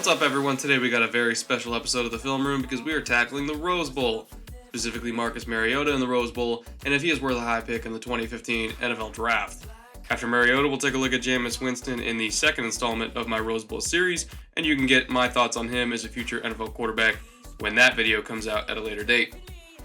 What's up, everyone? Today we got a very special episode of the Film Room because we are tackling the Rose Bowl, specifically Marcus Mariota in the Rose Bowl, and if he is worth a high pick in the 2015 NFL Draft. After Mariota, we'll take a look at Jameis Winston in the second installment of my Rose Bowl series, and you can get my thoughts on him as a future NFL quarterback when that video comes out at a later date.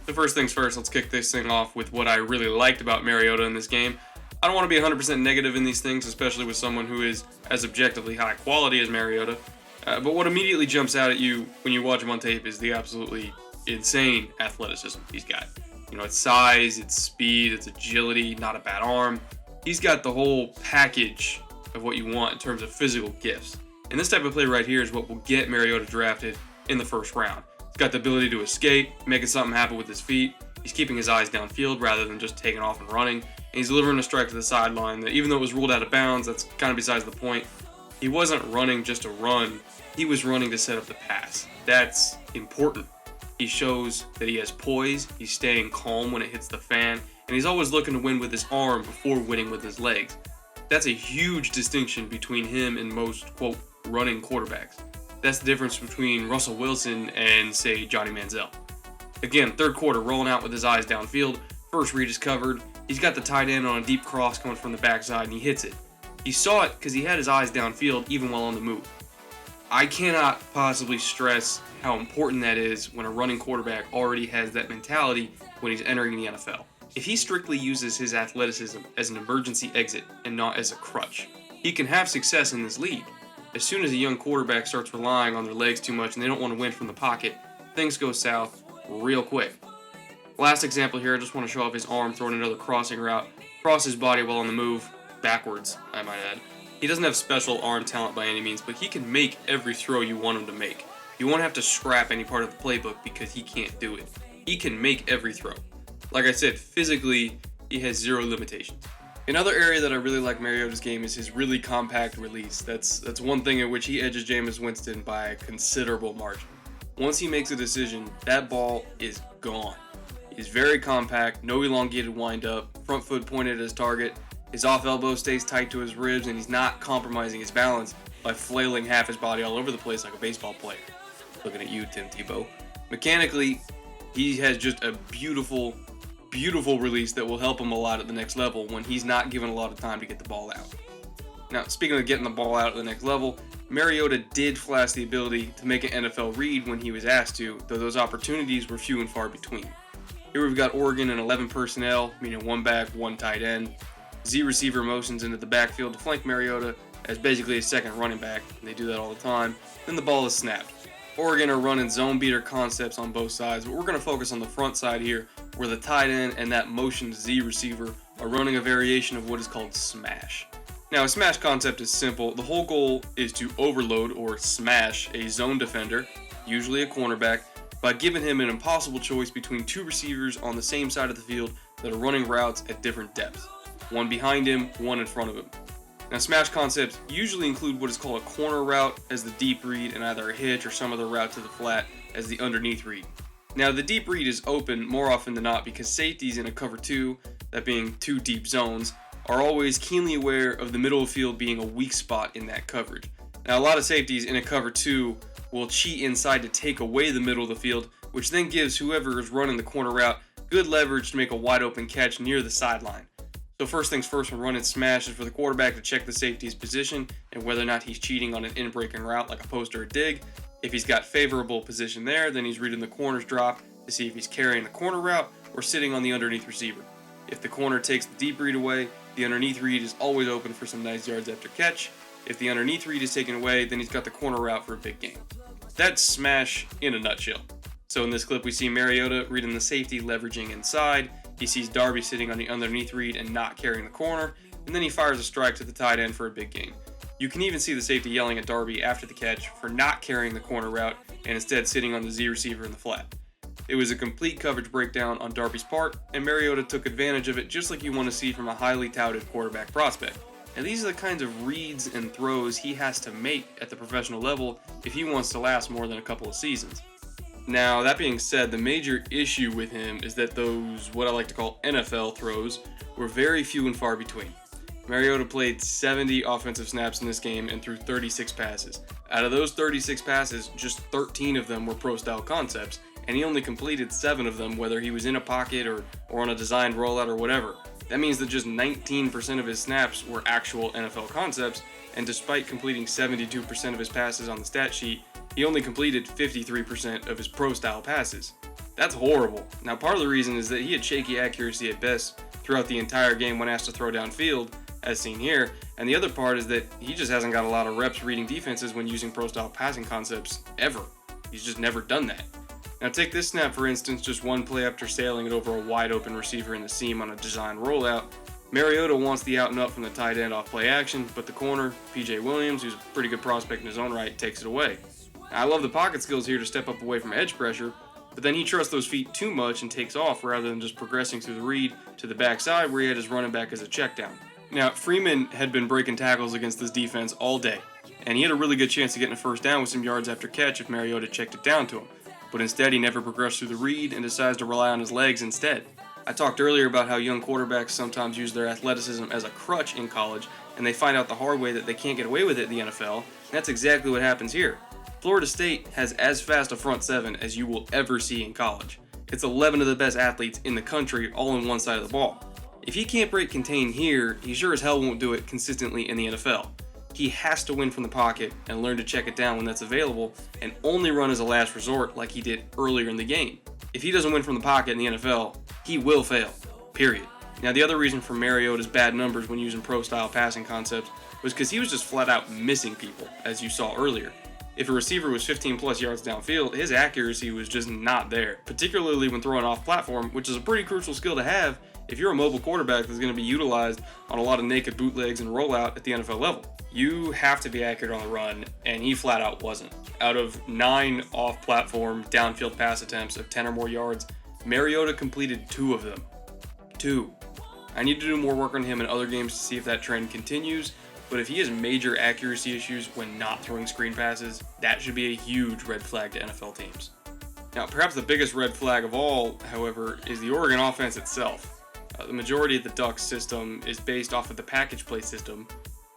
So first things first, let's kick this thing off with what I really liked about Mariota in this game. I don't want to be 100% negative in these things, especially with someone who is as objectively high quality as Mariota. But what immediately jumps out at you when you watch him on tape is the absolutely insane athleticism he's got. You know, it's size, it's speed, it's agility, not a bad arm. He's got the whole package of what you want in terms of physical gifts. And this type of play right here is what will get Mariota drafted in the first round. He's got the ability to escape, making something happen with his feet. He's keeping his eyes downfield rather than just taking off and running. And he's delivering a strike to the sideline that, even though it was ruled out of bounds, that's kind of besides the point. He wasn't running just to run. He was running to set up the pass. That's important. He shows that he has poise, he's staying calm when it hits the fan, and he's always looking to win with his arm before winning with his legs. That's a huge distinction between him and most, quote, running quarterbacks. That's the difference between Russell Wilson and, say, Johnny Manziel. Again, third quarter, rolling out with his eyes downfield. First read is covered. He's got the tight end on a deep cross coming from the backside, and he hits it. He saw it because he had his eyes downfield even while on the move. I cannot possibly stress how important that is when a running quarterback already has that mentality when he's entering the NFL. If he strictly uses his athleticism as an emergency exit and not as a crutch, he can have success in this league. As soon as a young quarterback starts relying on their legs too much and they don't want to win from the pocket, things go south real quick. Last example here, I just want to show off his arm throwing another crossing route, across his body while on the move, backwards, I might add. He doesn't have special arm talent by any means, but he can make every throw you want him to make. You won't have to scrap any part of the playbook because he can't do it. He can make every throw. Like I said, physically, he has zero limitations. Another area that I really like Mariota's game is his really compact release. That's one thing in which he edges Jameis Winston by a considerable margin. Once he makes a decision, that ball is gone. He's very compact, no elongated windup, front foot pointed at his target. His off elbow stays tight to his ribs, and he's not compromising his balance by flailing half his body all over the place like a baseball player. Looking at you, Tim Tebow. Mechanically, he has just a beautiful, beautiful release that will help him a lot at the next level when he's not given a lot of time to get the ball out. Now, speaking of getting the ball out at the next level, Mariota did flash the ability to make an NFL read when he was asked to, though those opportunities were few and far between. Here we've got Oregon in 11 personnel, meaning one back, one tight end. Z receiver motions into the backfield to flank Mariota as basically a second running back, and they do that all the time. Then the ball is snapped. Oregon are running zone beater concepts on both sides, but we're going to focus on the front side here, where the tight end and that motioned Z receiver are running a variation of what is called smash. Now, a smash concept is simple. The whole goal is to overload or smash a zone defender, usually a cornerback, by giving him an impossible choice between two receivers on the same side of the field that are running routes at different depths. One behind him, one in front of him. Now, smash concepts usually include what is called a corner route as the deep read and either a hitch or some other route to the flat as the underneath read. Now, the deep read is open more often than not because safeties in a cover 2, that being two deep zones, are always keenly aware of the middle of the field being a weak spot in that coverage. Now, a lot of safeties in a cover 2 will cheat inside to take away the middle of the field, which then gives whoever is running the corner route good leverage to make a wide open catch near the sideline. So first things first when running smash is for the quarterback to check the safety's position and whether or not he's cheating on an in-breaking route like a post or a dig. If he's got favorable position there, then he's reading the corner's drop to see if he's carrying the corner route or sitting on the underneath receiver. If the corner takes the deep read away, the underneath read is always open for some nice yards after catch. If the underneath read is taken away, then he's got the corner route for a big gain. That's smash in a nutshell. So in this clip, we see Mariota reading the safety, leveraging inside. He sees Darby sitting on the underneath read and not carrying the corner, and then he fires a strike to the tight end for a big gain. You can even see the safety yelling at Darby after the catch for not carrying the corner route and instead sitting on the Z receiver in the flat. It was a complete coverage breakdown on Darby's part, and Mariota took advantage of it just like you want to see from a highly touted quarterback prospect. And these are the kinds of reads and throws he has to make at the professional level if he wants to last more than a couple of seasons. Now, that being said, the major issue with him is that those, what I like to call NFL throws, were very few and far between. Mariota played 70 offensive snaps in this game and threw 36 passes. Out of those 36 passes, just 13 of them were pro-style concepts, and he only completed 7 of them, whether he was in a pocket or on a designed rollout or whatever. That means that just 19% of his snaps were actual NFL concepts, and despite completing 72% of his passes on the stat sheet, he only completed 53% of his pro-style passes. That's horrible. Now, part of the reason is that he had shaky accuracy at best throughout the entire game when asked to throw downfield, as seen here, and the other part is that he just hasn't got a lot of reps reading defenses when using pro-style passing concepts, ever. He's just never done that. Now take this snap for instance, just one play after sailing it over a wide open receiver in the seam on a designed rollout. Mariota wants the out and up from the tight end off play action, but the corner, PJ Williams, who's a pretty good prospect in his own right, takes it away. Now, I love the pocket skills here to step up away from edge pressure, but then he trusts those feet too much and takes off rather than just progressing through the read to the backside where he had his running back as a check down. Now, Freeman had been breaking tackles against this defense all day, and he had a really good chance of getting a first down with some yards after catch if Mariota checked it down to him. But instead, he never progressed through the read and decides to rely on his legs instead. I talked earlier about how young quarterbacks sometimes use their athleticism as a crutch in college, and they find out the hard way that they can't get away with it in the NFL, and that's exactly what happens here. Florida State has as fast a front seven as you will ever see in college. It's 11 of the best athletes in the country all on one side of the ball. If he can't break contain here, he sure as hell won't do it consistently in the NFL. He has to win from the pocket and learn to check it down when that's available and only run as a last resort like he did earlier in the game. If he doesn't win from the pocket in the NFL, he will fail, period. Now the other reason for Mariota's bad numbers when using pro-style passing concepts was because he was just flat out missing people, as you saw earlier. If a receiver was 15 plus yards downfield, his accuracy was just not there, particularly when throwing off platform, which is a pretty crucial skill to have if you're a mobile quarterback that's going to be utilized on a lot of naked bootlegs and rollout at the NFL level. You have to be accurate on the run, and he flat out wasn't. Out of 9 off-platform downfield pass attempts of 10 or more yards, Mariota completed 2 of them. 2. I need to do more work on him in other games to see if that trend continues, but if he has major accuracy issues when not throwing screen passes, that should be a huge red flag to NFL teams. Now, perhaps the biggest red flag of all, however, is the Oregon offense itself. The majority of the Ducks system is based off of the package play system,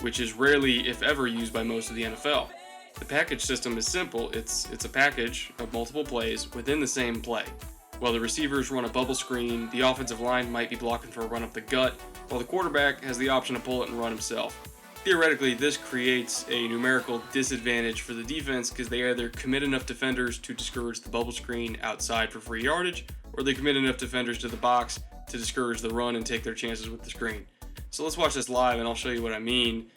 which is rarely, if ever, used by most of the NFL. The package system is simple. It's a package of multiple plays within the same play. While the receivers run a bubble screen, the offensive line might be blocking for a run up the gut, while the quarterback has the option to pull it and run himself. Theoretically, this creates a numerical disadvantage for the defense because they either commit enough defenders to discourage the bubble screen outside for free yardage, or they commit enough defenders to the box to discourage the run and take their chances with the screen. So let's watch this live and I'll show you what I mean.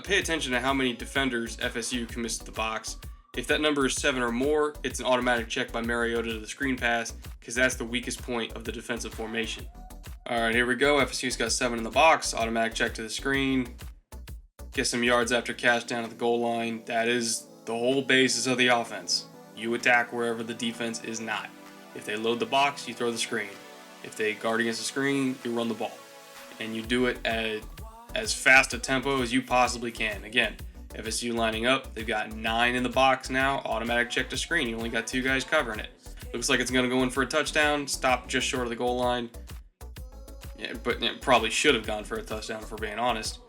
Pay attention to how many defenders FSU commits to the box. If that number is 7 or more, it's an automatic check by Mariota to the screen pass because that's the weakest point of the defensive formation. Alright, here we go. FSU's got 7 in the box, automatic check to the screen. Get some yards after catch down at the goal line. That is the whole basis of the offense. You attack wherever the defense is not. If they load the box, you throw the screen. If they guard against the screen, you run the ball. And you do it at as fast a tempo as you possibly can. Again, FSU lining up, they've got 9 in the box now, automatic check to screen. You only got 2 guys covering it. Looks like it's going to go in for a touchdown, stop just short of the goal line. Yeah, but it probably should have gone for a touchdown if we're being honest.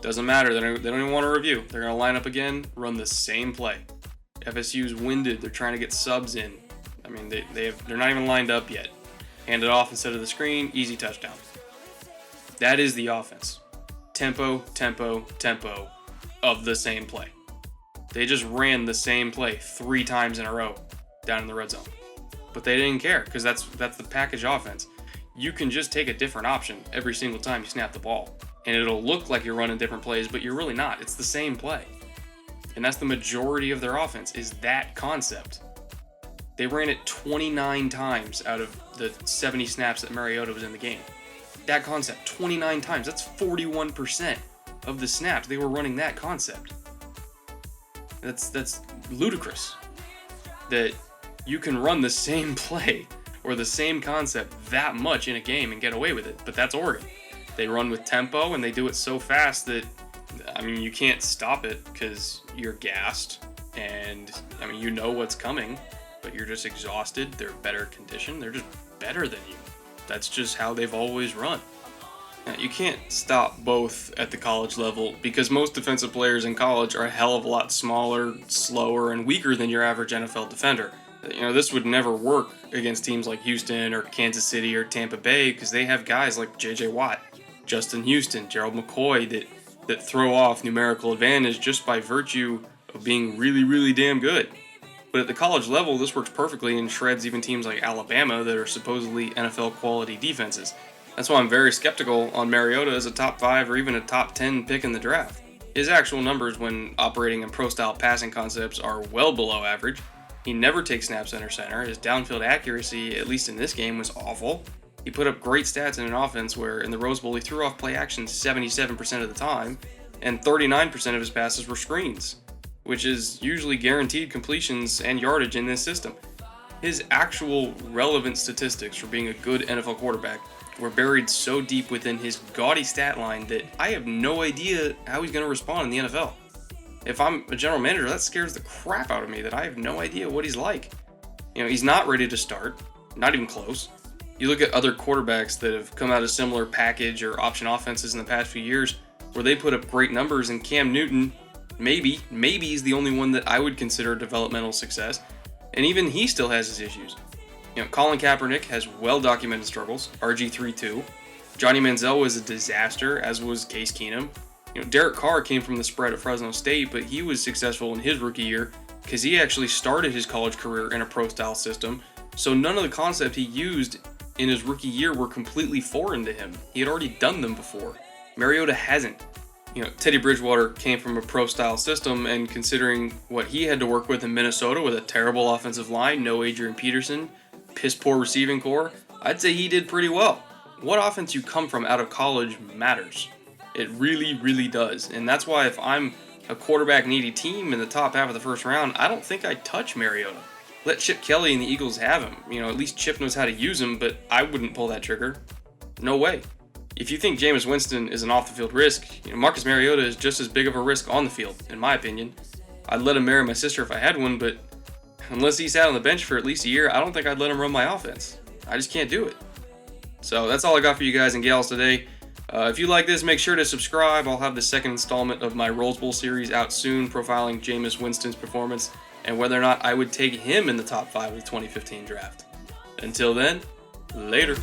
Doesn't matter, they don't even want to review. They're going to line up again, run the same play. FSU's winded, they're trying to get subs in. I mean, they're not even lined up yet. Hand it off instead of the screen, easy touchdown. That is the offense. Tempo, tempo, tempo of the same play. They just ran the same play 3 times in a row down in the red zone. But they didn't care because that's the package offense. You can just take a different option every single time you snap the ball. And it'll look like you're running different plays, but you're really not. It's the same play. And that's the majority of their offense, is that concept. They ran it 29 times out of the 70 snaps that Mariota was in the game. That concept, 29 times. That's 41% of the snaps. They were running that concept. That's ludicrous. That you can run the same play or the same concept that much in a game and get away with it. But that's Oregon. They run with tempo and they do it so fast that, I mean, you can't stop it because you're gassed and, I mean, you know what's coming, but you're just exhausted. They're better conditioned. They're just better than you. That's just how they've always run. Now, you can't stop both at the college level because most defensive players in college are a hell of a lot smaller, slower, and weaker than your average NFL defender. This would never work against teams like Houston or Kansas City or Tampa Bay because they have guys like J.J. Watt, Justin Houston, Gerald McCoy that throw off numerical advantage just by virtue of being really, really damn good. But at the college level, this works perfectly and shreds even teams like Alabama that are supposedly NFL quality defenses. That's why I'm very skeptical on Mariota as a top 5 or even a top 10 pick in the draft. His actual numbers when operating in pro-style passing concepts are well below average. He never takes snaps under center. His downfield accuracy, at least in this game, was awful. He put up great stats in an offense where in the Rose Bowl he threw off play action 77% of the time, and 39% of his passes were screens, which is usually guaranteed completions and yardage in this system. His actual relevant statistics for being a good NFL quarterback were buried so deep within his gaudy stat line that I have no idea how he's going to respond in the NFL. If I'm a general manager, that scares the crap out of me that I have no idea what he's like. He's not ready to start, not even close. You look at other quarterbacks that have come out of similar package or option offenses in the past few years where they put up great numbers, and Cam Newton, maybe is the only one that I would consider a developmental success, and even he still has his issues. Colin Kaepernick has well-documented struggles, RG3 too. Johnny Manziel was a disaster, as was Case Keenum. Derek Carr came from the spread at Fresno State, but he was successful in his rookie year because he actually started his college career in a pro-style system, so none of the concepts he used in his rookie year were completely foreign to him. He had already done them before. Mariota hasn't. Teddy Bridgewater came from a pro-style system, and considering what he had to work with in Minnesota with a terrible offensive line, no Adrian Peterson, piss-poor receiving core, I'd say he did pretty well. What offense you come from out of college matters. It really, really does. And that's why if I'm a quarterback-needy team in the top half of the first round, I don't think I'd touch Mariota. Let Chip Kelly and the Eagles have him. At least Chip knows how to use him, but I wouldn't pull that trigger. No way. If you think Jameis Winston is an off-the-field risk, Marcus Mariota is just as big of a risk on the field, in my opinion. I'd let him marry my sister if I had one, but unless he sat on the bench for at least a year, I don't think I'd let him run my offense. I just can't do it. So that's all I got for you guys and gals today. If you like this, make sure to subscribe. I'll have the second installment of my Rose Bowl series out soon, profiling Jameis Winston's performance and whether or not I would take him in the top 5 of the 2015 draft. Until then, later.